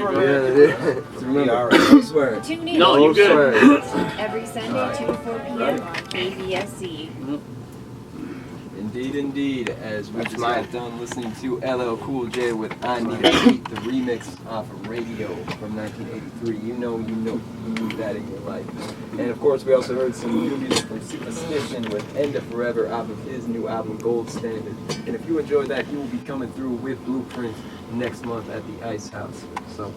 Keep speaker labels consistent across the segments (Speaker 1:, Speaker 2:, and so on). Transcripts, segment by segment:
Speaker 1: Remember, no swearing.
Speaker 2: Tune in.
Speaker 3: No, you good.
Speaker 2: Every Sunday, 2 to 4 p.m. on KVSC.
Speaker 1: Indeed, indeed. As we just got done listening to LL Cool J with "I Need a Beat," the remix off of Radio from 1983. You know, you need that in your life. And of course, we also heard some new music from Superstition with "End of Forever" off of his new album Gold Standard. And if you enjoyed that, he will be coming through with Blueprint next month at the Ice House. So,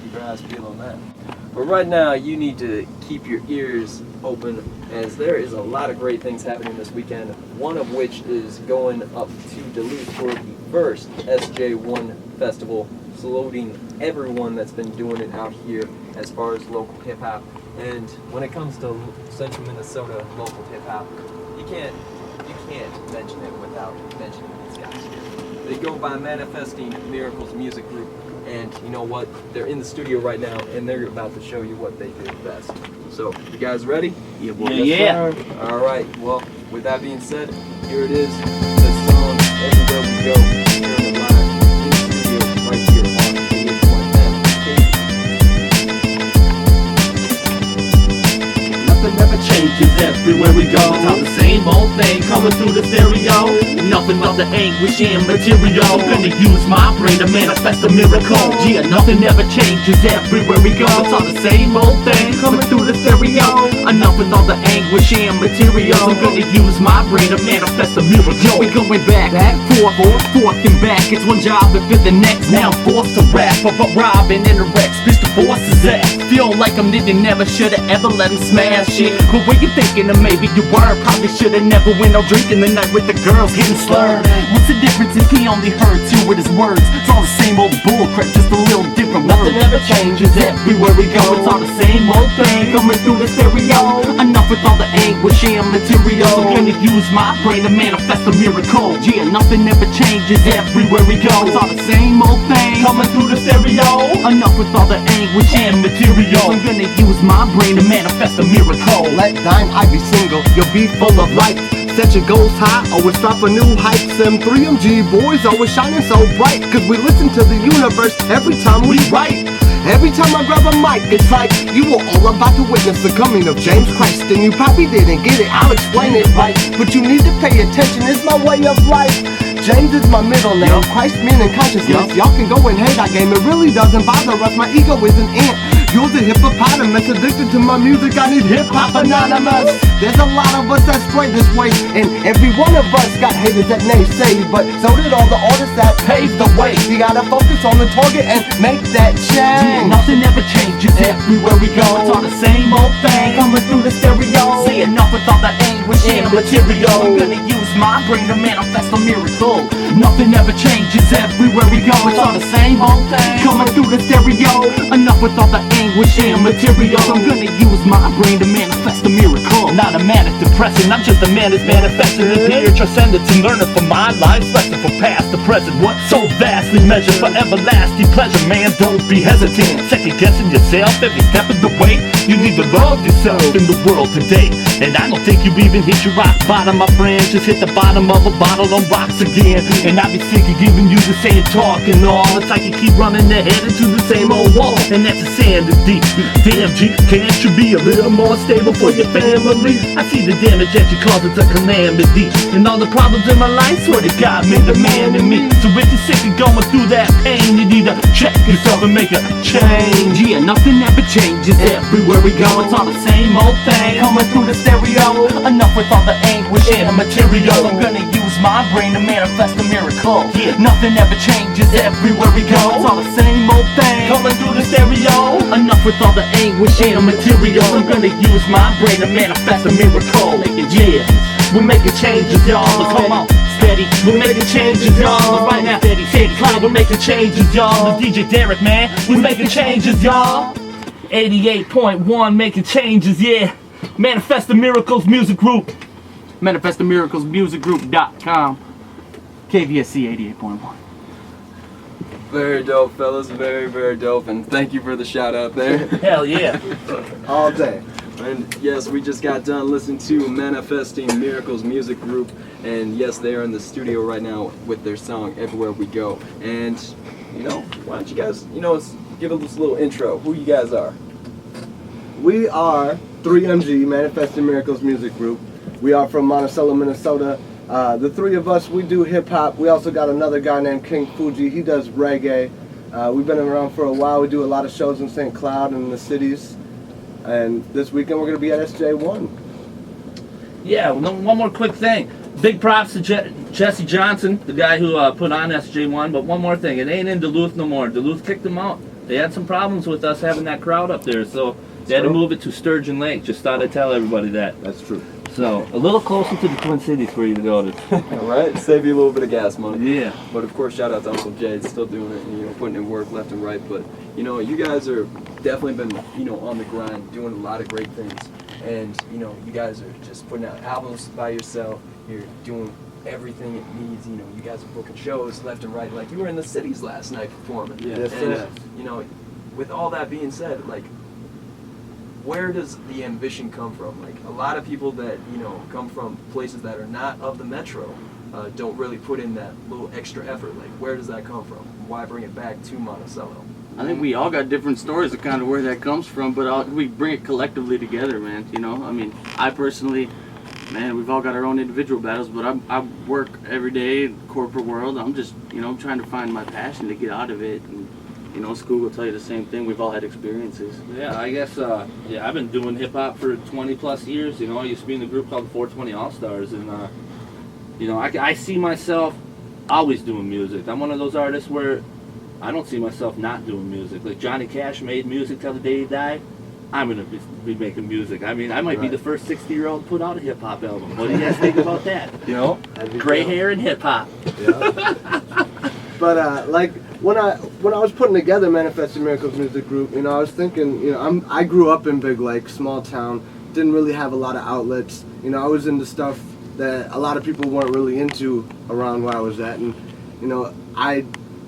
Speaker 1: keep your eyes peeled on that. But right now, you need to keep your ears open, as there is a lot of great things happening this weekend, one of which is going up to Duluth for the first SJ1 Festival, saluting everyone that's been doing it out here as far as local hip-hop. And when it comes to Central Minnesota local hip-hop, you can't mention it without mentioning these guys here. They go by Manifesting Miracles Music Group, and you know what? They're in the studio right now, and they're about to show you what they do best. So, you guys ready?
Speaker 3: Yeah, boy. Yeah.
Speaker 1: All right. Well, with that being said, here it is. The song "Everywhere We Go." Here in the live in the studio right here on 88.1 KVSC.
Speaker 3: Nothing ever changes everywhere we go. It's all the same old thing coming through the stereo. Nothing but the anguish and material. I'm gonna use my brain to manifest a miracle. Yeah, nothing ever changes everywhere we go. It's all the same old thing coming through the stereo. Enough with all the anguish and material. I'm gonna use my brain to manifest a miracle. We going back, forth and back. It's one job and fit the next. Now I'm forced to rap about robbing and the Rex. Bitch, the force is that. Feel like I'm living, never should've ever let him smash it. But what you thinking of? Maybe you were. Probably should've never went out drinking the night with the girls getting slurred. What's the difference if he only heard two with his words? It's all the same old bullcrap, just a little different word. Nothing ever changes everywhere we go. It's all the same old thing coming through the stereo. Enough with all the anguish and material. I'm gonna use my brain to manifest a miracle. Yeah, nothing ever changes everywhere we go. It's all the same old thing coming through the stereo. Enough with all the anguish and material. I'm gonna use my brain to manifest a miracle.
Speaker 4: Let thine eye be single, you'll be full of light. Set your goals high, always strive for new heights. Them 3MG boys always shining so bright, cause we listen to the universe every time we write. Every time I grab a mic, it's like you were all about to witness the coming of James Christ, and you probably didn't get it, I'll explain it right. But you need to pay attention, it's my way of life. James is my middle name, Christ meaning consciousness. Y'all can go and hate our game, it really doesn't bother us, my ego is an ant. You're the hippopotamus, addicted to my music, I need hip-hop anonymous. There's a lot of us that spray this way, and every one of us got haters that naysay, but so did all the artists that paved the way. You gotta focus on the target and make that change.
Speaker 3: Yeah, nothing ever changes everywhere we go. It's all the same old thing coming through the stereo. See, enough with all the anguish and material. I'm gonna use my brain to manifest a miracle. Nothing ever changes everywhere we go. It's all the same old thing coming through the stereo. Enough with all the anguish and material. I'm gonna use my brain to manifest a miracle. Not a manic depressant, I'm just a man that's manifesting the peer transcendent to learn it from my life's lesson, from past to present. What so vastly measured for everlasting pleasure, man, don't be hesitant. Second guessing yourself every step of the way. You need to love yourself in the world today. And I don't think you even hit your rock bottom, my friend. Just hit the bottom of a bottle on rocks again. And I be sick of giving you the same talk and all. It's like you keep running ahead into the same old wall, and that's insanity. Damn G, can't you be a little more stable for your family? I see the damage that you cause, it's a calamity. And all the problems in my life, swear to God, made a man in me. So if you're sick of going through that pain, you need to check yourself and make a change. Yeah, nothing ever changes everywhere we go. It's all the same old thing coming through the stereo. Enough with all the anguish and the material. I'm gonna use my brain to manifest a miracle. Yeah, nothing ever changes everywhere we go. It's all the same old thing coming through the stereo. Enough with all the anguish and the material. I'm gonna use my brain to manifest a miracle. Yeah, we're making changes, y'all. Come on, steady. We're making changes, y'all. Right now, steady. Cloud, we're making changes, y'all. The DJ Derek, man, we're making changes, y'all. 88.1 making changes, yeah. Manifest the Miracles Music Group. ManifestTheMiraclesMusicGroup.com. KVSC 88.1.
Speaker 1: Very dope, fellas. Very, very dope. And thank you for the shout out there.
Speaker 3: Hell yeah.
Speaker 4: All day.
Speaker 1: And yes, we just got done listening to Manifesting Miracles Music Group. And yes, they are in the studio right now with their song Everywhere We Go. And, why don't you guys, give us a little intro. Who you guys are?
Speaker 4: We are 3MG, Manifesting Miracles Music Group. We are from Monticello, Minnesota. The three of us, we do hip-hop. We also got another guy named King Fuji. He does reggae. We've been around for a while. We do a lot of shows in St. Cloud and in the cities. And this weekend we're going to be at SJ1.
Speaker 5: Yeah, one more quick thing. Big props to Jesse Johnson, the guy who put on SJ1. But one more thing, it ain't in Duluth no more. Duluth kicked them out. They had some problems with us having that crowd up there, so they had to move it to Sturgeon Lake. Just thought I'd tell everybody that.
Speaker 4: That's true.
Speaker 5: So, a little closer to the Twin Cities for you to go to.
Speaker 1: All right, save you a little bit of gas money.
Speaker 5: Yeah.
Speaker 1: But of course, shout out to Uncle Jay, still doing it, and, you know, putting in work left and right. But you know, you guys are definitely been, you know, on the grind, doing a lot of great things, and you know, you guys are just putting out albums by yourself. You're doing everything it needs. You know, you guys are booking shows left and right. Like you were in the cities last night performing.
Speaker 4: Yes,
Speaker 1: and
Speaker 4: sir.
Speaker 1: you know, with all that being said, like, where does the ambition come from? Like, a lot of people that, you know, come from places that are not of the metro don't really put in that little extra effort. Like, where does that come from? Why bring it back to Monticello?
Speaker 6: I think we all got different stories of kind of where that comes from, but we bring it collectively together, man. You know, I mean, I personally, man, we've all got our own individual battles, but I work every day in the corporate world. I'm just, you know, trying to find my passion to get out of it. And, you know, school will tell you the same thing. We've all had experiences.
Speaker 5: Yeah, I guess, yeah, I've been doing hip-hop for 20 plus years. You know, I used to be in the group called the 420 All-Stars, and, you know, I see myself always doing music. I'm one of those artists where I don't see myself not doing music. Like Johnny Cash made music till the day he died. I'm going to be making music. I mean, I might be the first 60-year-old to put out a hip-hop album. What do you guys think about that? You know? Gray hair and hip-hop.
Speaker 4: Yeah. But, like, when I was putting together Manifesting Miracles Music Group, you know, I was thinking, you know, I grew up in Big Lake, small town, didn't really have a lot of outlets. You know, I was into stuff that a lot of people weren't really into around where I was at, and you know, I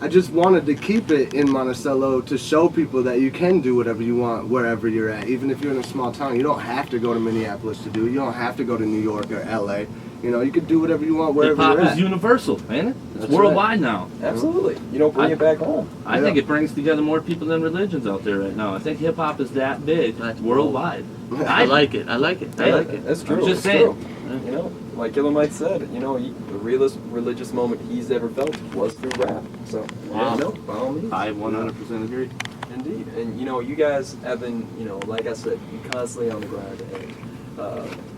Speaker 4: just wanted to keep it in Monticello to show people that you can do whatever you want wherever you're at, even if you're in a small town. You don't have to go to Minneapolis to do it. You don't have to go to New York or LA. You know, you can do whatever you want wherever
Speaker 5: Hip-hop
Speaker 4: you're at.
Speaker 5: is universal, ain't it? It's
Speaker 1: That's
Speaker 5: worldwide now.
Speaker 1: Absolutely. You don't bring it back home.
Speaker 5: I think it brings together more people than religions out there right now. I think hip-hop is that big worldwide.
Speaker 6: I like it. I like it. I like it.
Speaker 1: That's true.
Speaker 5: I'm just
Speaker 1: it's
Speaker 5: saying.
Speaker 1: True. You know, like Killer Mike said, you know, the realest religious moment he's ever felt was through rap. So,
Speaker 5: Wow.
Speaker 1: you know, by all means.
Speaker 5: I 100% agree.
Speaker 1: Indeed. And, you know, you guys have been, you know, like I said, you're constantly on the grind. And,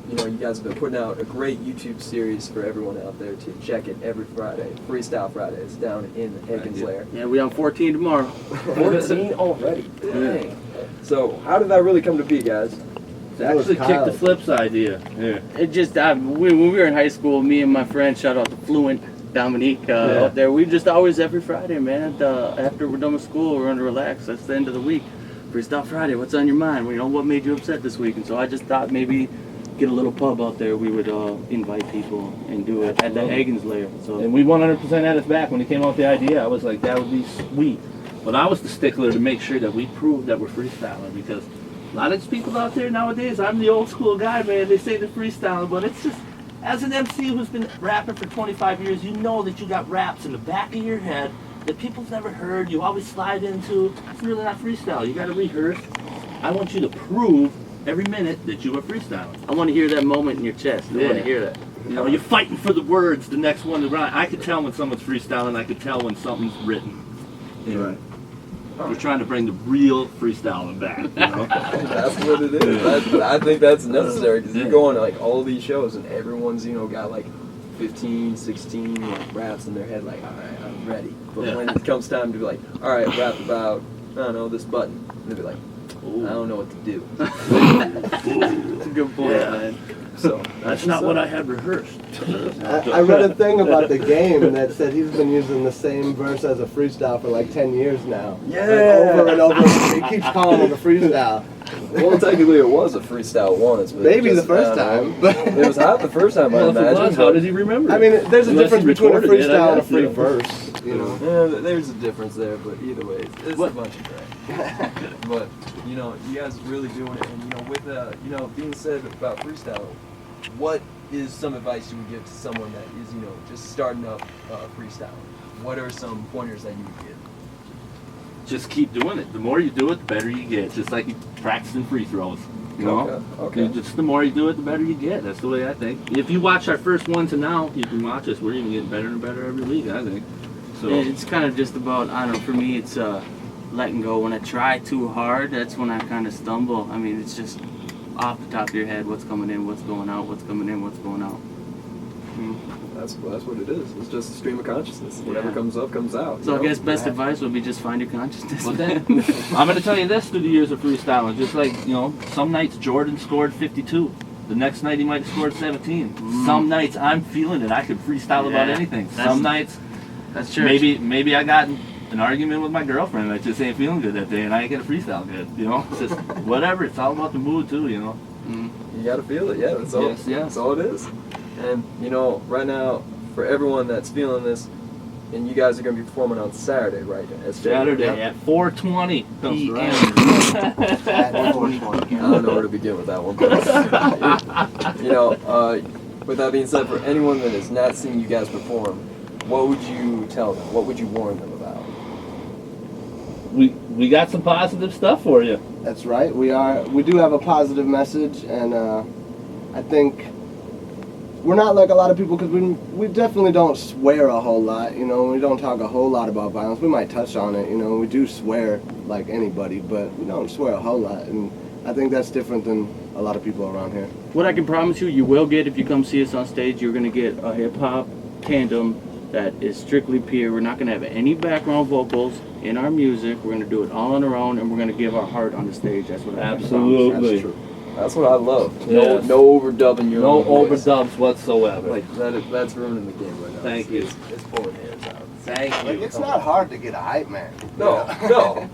Speaker 1: you know, you guys have been putting out a great YouTube series for everyone out there to check it every Friday. Freestyle Fridays down in Higgins Lair.
Speaker 6: Yeah, we on 14 tomorrow.
Speaker 1: 14 already. Dang. So, how did that really come to be, guys?
Speaker 5: It's actually Kick the Flip's idea. Yeah.
Speaker 6: It just, when we were in high school, me and my friend, shout out to Fluent, Dominique, up there, we just always, every Friday, man, after we're done with school, we're going to relax. That's the end of the week. Freestyle Friday, what's on your mind? You know, what made you upset this week? And so I just thought maybe get a little pub out there, we would invite people and do it at the Higgins Lair. So.
Speaker 5: And we 100% had his back when he came up with the idea. I was like, that would be sweet. But I was the stickler to make sure that we proved that we're freestyling, because a lot of these people out there nowadays, I'm the old school guy, man. They say they're freestyling, but it's just, as an MC who's been rapping for 25 years, you know that you got raps in the back of your head that people's never heard, you always slide into. It's really not freestyle. You got to rehearse. I want you to prove every minute that you are freestyling.
Speaker 6: I want to hear that moment in your chest. I want to hear that.
Speaker 5: You know, you're fighting for the words, the next one to rhyme. I could tell when someone's freestyling. I could tell when something's written. You know?
Speaker 4: Right.
Speaker 5: We're trying to bring the real freestyling back. You know?
Speaker 1: That's what it is. I think that's necessary, because you're going to like all these shows and everyone's, you know, got like 15, 16 raps in their head, like, all right, I'm ready. But when it comes time to be like, all right, rap about, I don't know, this button, they'll be like, I don't know what to do.
Speaker 6: That's a good point, man.
Speaker 1: So
Speaker 5: That's not what I had rehearsed.
Speaker 4: I read a thing about the game that said he's been using the same verse as a freestyle for like 10 years now.
Speaker 1: Yeah.
Speaker 4: Like over and over. He keeps calling it a freestyle.
Speaker 1: Well, technically it was a freestyle once. But
Speaker 4: Maybe
Speaker 1: just,
Speaker 4: the first time. But
Speaker 1: it was hot the first time,
Speaker 5: Well,
Speaker 1: I
Speaker 5: if it
Speaker 1: imagine.
Speaker 5: was, how did he remember it?
Speaker 4: I mean, there's a
Speaker 5: Unless
Speaker 4: difference
Speaker 5: he
Speaker 4: between a
Speaker 5: recorded it, I
Speaker 4: freestyle and a
Speaker 5: guess,
Speaker 4: free
Speaker 5: yeah.
Speaker 4: verse, you know.
Speaker 1: Yeah, there's a difference there, but either way, it's a bunch of crap. But, you know, you guys are really doing it, and, you know, with, you know, being said about freestyle, what is some advice you would give to someone that is, you know, just starting up freestyle? What are some pointers that you would give?
Speaker 5: just keep doing it. The more you do it, the better you get. Just like you practicing free throws. You know?
Speaker 1: Okay.
Speaker 5: Just the more you do it, the better you get. That's the way I think. If you watch our first one to now, you can watch us. We're even getting better and better every week, I think. So
Speaker 6: It's kind of just about, I don't know, for me it's letting go. When I try too hard, that's when I kind of stumble. I mean, it's just off the top of your head, what's coming in, what's going out, what's coming in, what's going out.
Speaker 1: That's what it is. It's just a stream of consciousness. Whatever
Speaker 6: Yeah.
Speaker 1: comes up, comes out.
Speaker 6: So
Speaker 1: you
Speaker 6: I
Speaker 1: know?
Speaker 6: guess best advice would be just find your consciousness.
Speaker 5: Well, then, I'm going to tell you this through the years of freestyling. Just like, you know, some nights Jordan scored 52. The next night he might have scored 17. Some nights I'm feeling it. I could freestyle about
Speaker 6: Yeah,
Speaker 5: anything.
Speaker 6: that's-
Speaker 5: Some nights,
Speaker 6: That's true.
Speaker 5: maybe I got in an argument with my girlfriend. I just ain't feeling good that day, and I ain't gonna freestyle good. You know, it's just whatever. It's all about the mood too. You know.
Speaker 1: You gotta feel it, yeah. That's all.
Speaker 5: Yes, yes.
Speaker 1: That's all it is. And you know, right now, for everyone that's feeling this, and you guys are gonna be performing on Saturday, right?
Speaker 5: Saturday at 4:20 p.m.
Speaker 1: I don't know where to begin with that one, but you know, with that being said, for anyone that has not seen you guys perform, what would you tell them? What would you warn them about?
Speaker 5: We got some positive stuff for you.
Speaker 4: That's right. We do have a positive message, and I think we're not like a lot of people because we definitely don't swear a whole lot. You know, we don't talk a whole lot about violence. We might touch on it. You know, we do swear like anybody, but we don't swear a whole lot, and I think that's different than a lot of people around here.
Speaker 6: What I can promise you, you will get if you come see us on stage. You're gonna get a hip hop tandem that is strictly pure. We're not gonna have any background vocals in our music. We're gonna do it all on our own, and we're gonna give our heart on the stage. That's what I can promise.
Speaker 5: Absolutely.
Speaker 1: That's true. That's what I love.
Speaker 5: Yes.
Speaker 1: No overdubbing your
Speaker 5: No
Speaker 1: own voice.
Speaker 5: overdubs whatsoever.
Speaker 1: Like that's ruining the game right now.
Speaker 5: Thank you.
Speaker 1: It's pulling hairs out.
Speaker 5: Thank you.
Speaker 4: It's not hard to get a hype man.
Speaker 1: No.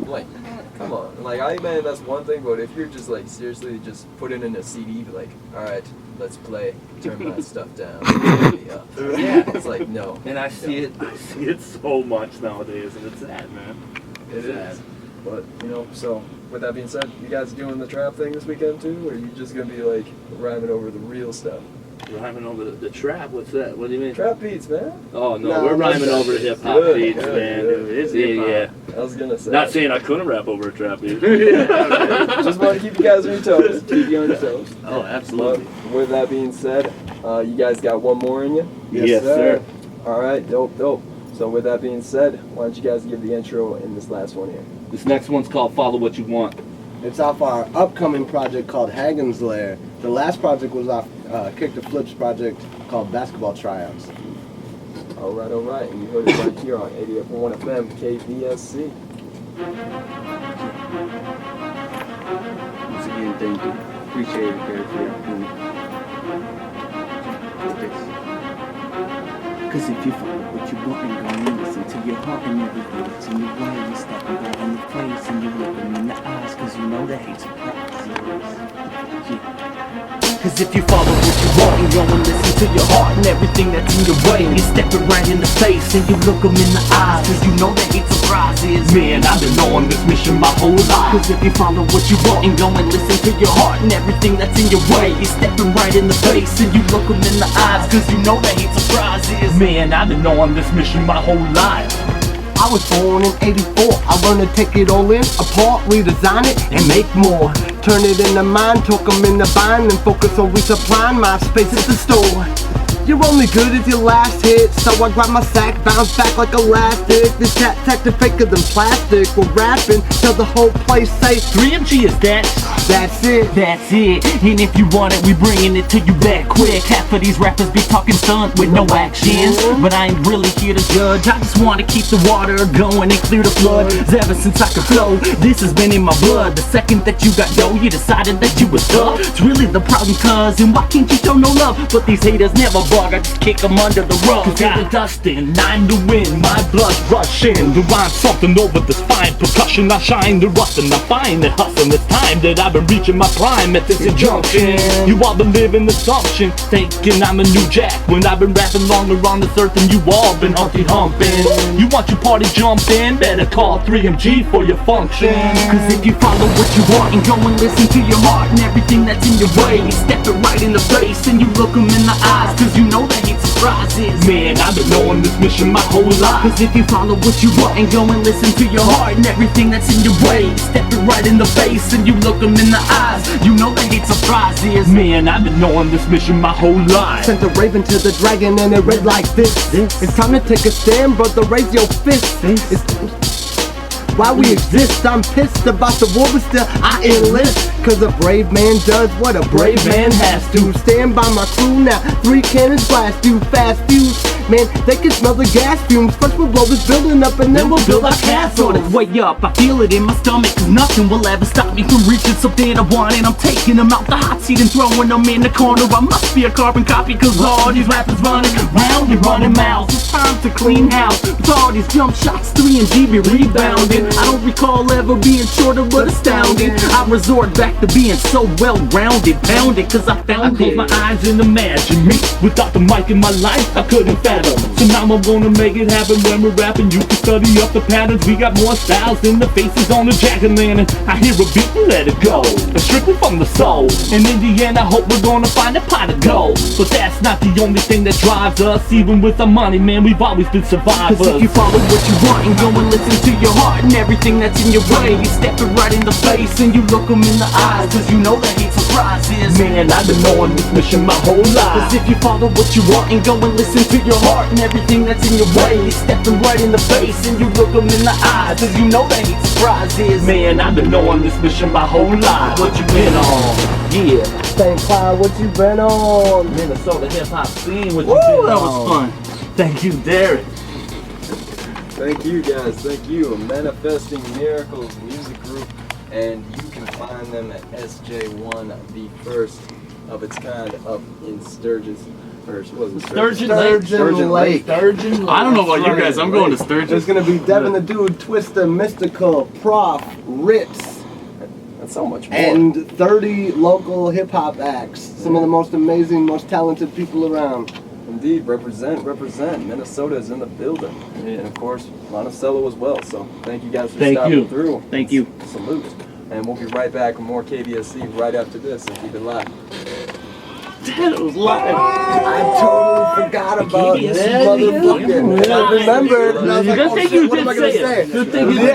Speaker 1: Like, come on. Like, I man, that's one thing. But if you're just like seriously just put it in a CD, be like, all right, let's play. Turn my stuff down. Turn me up.
Speaker 5: Yeah.
Speaker 1: It's like no.
Speaker 5: And I see it so much nowadays, and it's sad, man.
Speaker 1: It is. But, you know, so with that being said, you guys doing the trap thing this weekend too? Or are you just going to be like rhyming over the real stuff?
Speaker 5: Rhyming over the trap? What's that? What do you mean?
Speaker 1: Trap beats, man.
Speaker 5: Oh, no,
Speaker 4: No,
Speaker 5: we're rhyming
Speaker 4: that's
Speaker 5: over the hip hop
Speaker 1: good,
Speaker 5: beats,
Speaker 1: good,
Speaker 5: man.
Speaker 1: good.
Speaker 6: It is
Speaker 5: Yeah,
Speaker 6: hip-hop.
Speaker 5: yeah.
Speaker 1: I was going to say.
Speaker 5: Not saying I couldn't rap over a trap beat.
Speaker 1: Just want to keep you guys on your toes. Keep you on your toes.
Speaker 6: Oh, absolutely.
Speaker 1: But with that being said, you guys got one more in you?
Speaker 5: Yes, sir.
Speaker 1: All right, dope. So with that being said, why don't you guys give the intro in this last one here?
Speaker 5: This next one's called Follow What You Want.
Speaker 4: It's off our upcoming project called Hagen's Lair. The last project was off Kick the Flips project called Basketball Tryouts.
Speaker 1: All right. And you heard it right here on 88.1 FM KVSC.
Speaker 6: Once again, thank you. Appreciate it, Gary, for the opportunity. Cause if you follow what you want and go and listen to your heart and everything that's in your way, you step right in the face and you look them in the eyes, cause you know that hate's a practice. Cause if you follow what you want and go and listen to your heart and everything that's in your way, you step it right in the face and you look them in the eyes, cause you know that hate surprises. Man, I've been on this mission my whole life. Cause if you follow what you want and go and listen to your heart and everything that's in your way, you step it right in the face and you look them in the eyes, cause you know that hate surprises.
Speaker 3: Man, I've been on this mission my whole life.
Speaker 4: I was born in 84, I learned to take it all in, apart, redesign it, and make more. Turn it into mine, talk them in the bind, and focus on resupplying my space at the store. You're only good as your last hit, so I grab my sack, bounce back like elastic. This cat tactic faker than plastic. We're rapping till the whole place say
Speaker 3: 3MG is that.
Speaker 4: that's it.
Speaker 3: That's it. And if you want it, we bringing it to you back quick. Half of these rappers be talking stunt with no actions, but I ain't really here to judge. I just want to keep the water going and clear the floods. Ever since I could flow, this has been in my blood. The second that you got dough, you decided that you was tough. It's really the problem, cuz, and why can't you show no love? But these haters never bug, I just kick them under the rug. Cause they're dusting, I'm the wind, my blood's rushing.
Speaker 7: To rhyme something over this fine percussion, I shine the rust and I find it hustling. It's time that I've been reaching my prime at this injunction. You all been living assumption, thinking I'm a new jack, when I've been rapping longer on this earth and you all been Humpty Humping. You want your party jumping? Better call 3MG for your function.
Speaker 3: Cause if you follow what you want and go and listen to your heart and everything that's in your way, you step it right in the face and you look them in the eyes, cause you know that hate surprises.
Speaker 7: Man, I've been on this mission my whole life.
Speaker 3: Cause if you follow what you want and go and listen to your heart and everything that's in your way, step it right in the face and you look them in the eyes, you know that hate surprises.
Speaker 7: Man, I've been on this mission my whole life.
Speaker 4: Sent the raven to the dragon and it read like this. It's time to take a stand, brother, raise your fist. While we exist, I'm pissed about the war, but still I enlist. Cause a brave man does what a brave man has to. Stand by my crew now, 3 cannons blast you, fast fuse. Man, they can smell the gas fumes. First we'll blow this building up and then we'll build our castle.
Speaker 3: It's way up, I feel it in my stomach, cause nothing will ever stop me from reaching something I want. And I'm taking them out the hot seat and throwing them in the corner. I must be a carbon copy, cause all these rappers running around and running mouths. It's time to clean house, with all these jump shots, 3 and GB rebounding. I don't recall ever being shorter but astounding. I resort back to being so well-rounded, pounded, cause I found
Speaker 7: Close
Speaker 3: it.
Speaker 7: my eyes and imagine me without the mic in my life, I couldn't fathom. So now I'm gonna make it happen when we're rapping. You can study up the patterns. We got more styles than the faces on the jack-o'-lantern. I hear a beat and let it go, but strictly from the soul. And in the end I hope we're gonna find a pot of gold. But that's not the only thing that drives us. Even with the money, man, we've always been survivors.
Speaker 3: Cause if you follow what you want and go and listen to your heart and everything that's in your way, you step it right in the face and you look them in the eyes, cause you know that hate surprises.
Speaker 7: Man, I've been on this mission my whole life.
Speaker 3: Cause if you follow what you want and go and listen to your heart and everything that's in your way, you step them right in the face and you look them in the eyes, cause you know that hate surprises.
Speaker 7: Man, I've been on this mission my whole life. What you been on? Yeah,
Speaker 4: St. Cloud, what you been on?
Speaker 7: Minnesota hip hop scene. What you
Speaker 3: Woo,
Speaker 7: been
Speaker 3: that
Speaker 7: on?
Speaker 3: was fun.
Speaker 7: Thank you, Derek.
Speaker 1: Thank you guys, thank you. Manifesting Miracles music group, and you can find them at SJ1, the first of its kind up in Sturgis. Or was it
Speaker 7: Sturgeon Lake.
Speaker 4: Sturgeon Lake.
Speaker 7: Sturgeon Lake.
Speaker 6: I don't know about you guys. I'm going to Sturgis.
Speaker 4: There's gonna be Devin the Dude, Twister, Mystical, Prof, Ritz,
Speaker 1: That's so much more.
Speaker 4: and 30 local hip hop acts. Some of the most amazing, most talented people around.
Speaker 1: Indeed, represent. Minnesota is in the building. And of course, Monticello as well. So thank you guys for
Speaker 7: Thank
Speaker 1: stopping
Speaker 7: you.
Speaker 1: through.
Speaker 6: Thank you.
Speaker 1: Salute. And we'll be right back with more KVSC right after this. So keep it live.
Speaker 3: That was live.
Speaker 4: I totally forgot about this
Speaker 3: KVSC.
Speaker 4: motherfucking. I remembered. And I was like,
Speaker 7: Good
Speaker 4: oh
Speaker 7: thing
Speaker 4: shit,
Speaker 7: you
Speaker 4: what am I
Speaker 7: did
Speaker 4: gonna
Speaker 7: say
Speaker 4: say?
Speaker 7: it. Good thing you
Speaker 4: Yeah.